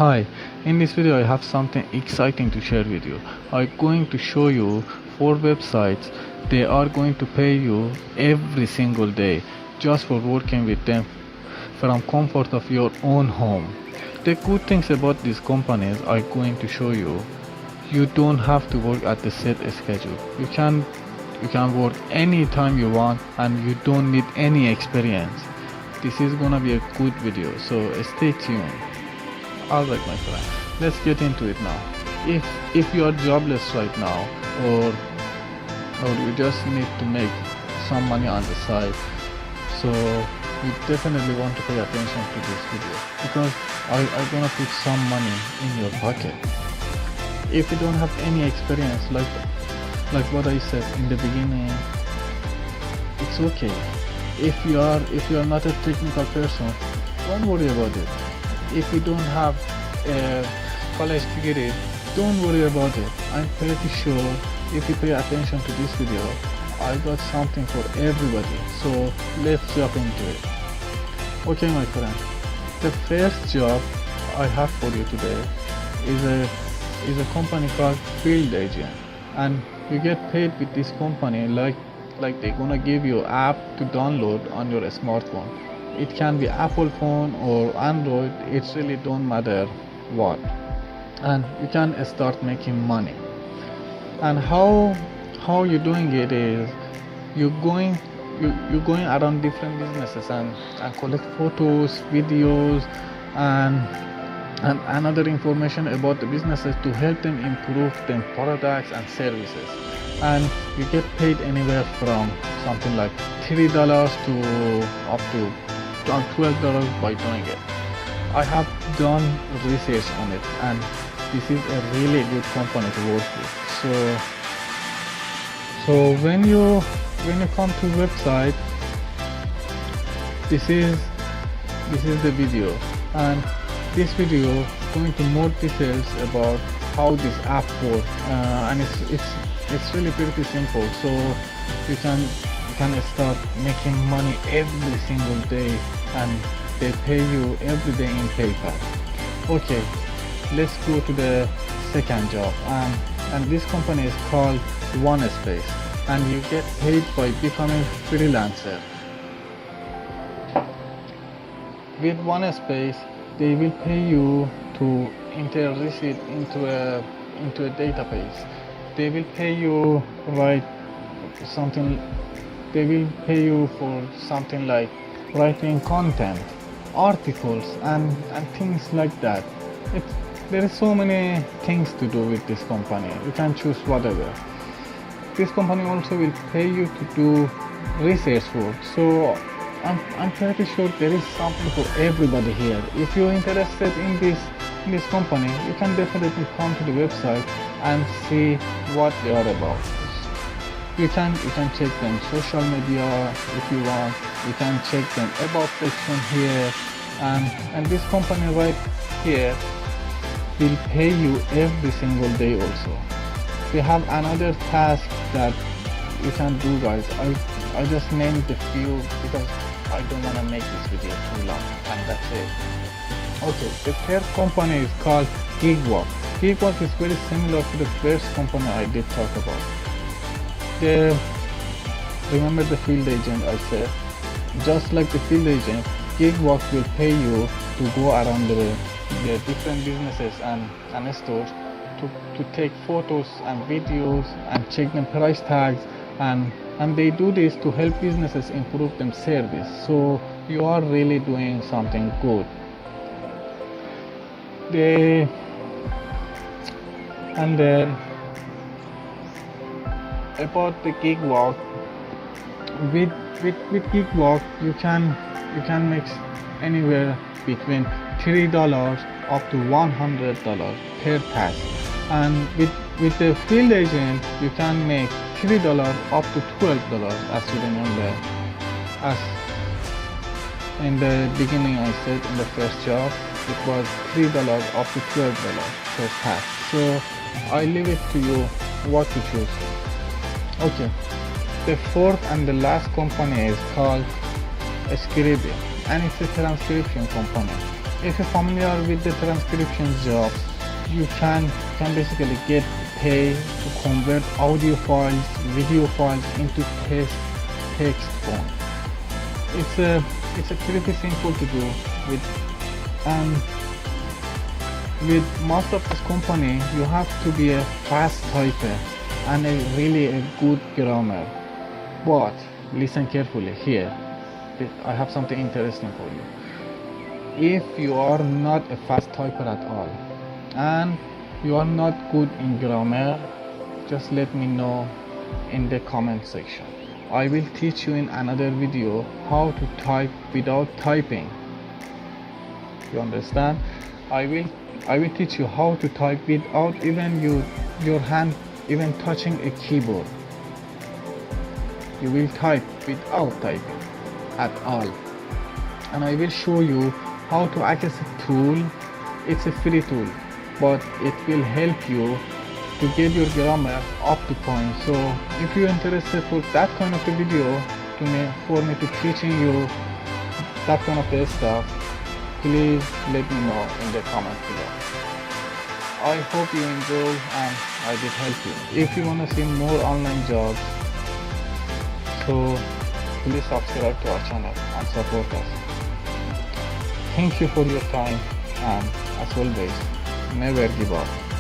Hi, in this video I have something exciting to share with you. I'm going to show you 4 websites. They are going to pay you every single day just for working with them from comfort of your own home. The good things about these companies I'm going to show you. You don't have to work at the set schedule. You can work anytime you want and you don't need any experience. This is gonna be a good video, so stay tuned. Alright my friend, let's get into it now. If you are jobless right now, or you just need to make some money on the side, so you definitely want to pay attention to this video, because I'm gonna put some money in your pocket. If you don't have any experience, like what I said in the beginning, it's okay. If you are not a technical person, don't worry about it. If you don't have a college degree, don't worry about it. I'm pretty sure if you pay attention to this video, I got something for everybody. So let's jump into it. Okay my friend, the first job I have for you today is a company called Field Agent, and you get paid with this company like they're gonna give you an app to download on your smartphone. It can be Apple phone or Android, it really don't matter what, and you can start making money. And how you're doing it is you're going around different businesses and collect photos, videos, and other information about the businesses to help them improve their products and services. And you get paid anywhere from something like $3 to up to $12 by doing it. I have done research on it, and this is a really good company to work with. So when you come to website, this is the video, and this video going into more details about how this app works, and it's really pretty simple. So you can start making money every single day, and they pay you every day in PayPal. Okay, let's go to the second job, and this company is called OneSpace, and you get paid by becoming freelancer. With OneSpace, they will pay you to enter receipt into a database. They will pay you They will pay you for something like writing content, articles, and things like that. There is so many things to do with this company. You can choose whatever. This company also will pay you to do research work. So I'm pretty sure there is something for everybody here. If you're interested in this company, you can definitely come to the website and see what they are about. You can check them social media if you want. You can check them about section here, and this company right here will pay you every single day also. They have another task that you can do, guys. I just named the few because I don't want to make this video too long, and that's it. Okay, the third company is called Gigwork. Gigwork is very similar to the first company I did talk about. Remember the Field Agent I said? Just like the Field Agent, Gigwork will pay you to go around the different businesses and stores to take photos and videos and check the price tags, and they do this to help businesses improve their service. So you are really doing something good. And then about the Gigwork, with Gigwork you can make anywhere between $3 up to $100 per task, and with the Field Agent you can make $3 up to $12. As you remember, as in the beginning I said, in the first job it was $3 up to $12 per task. So I leave it to you what to choose. Okay, the fourth and the last company is called Scribd, and it's a transcription company. if you're familiar with the transcription jobs, you can basically get paid to convert audio files, video files into text form. It's a pretty simple to do with, and with most of this company you have to be a fast typer and really a good grammar. But listen carefully here, I have something interesting for you. If you are not a fast typer at all and you are not good in grammar, just let me know in the comment section. I will teach you in another video how to type without typing. You understand? I will teach you how to type without even your hand even touching a keyboard. You will type without typing at all, and I will show you how to access a tool. It's a free tool, but it will help you to get your grammar up to point. So if you're interested for that kind of a video for me to teaching you that kind of stuff, please let me know in the comment below. I hope you enjoy and I did help you. If you want to see more online jobs, so please subscribe to our channel and support us. Thank you for your time, and as always, never give up.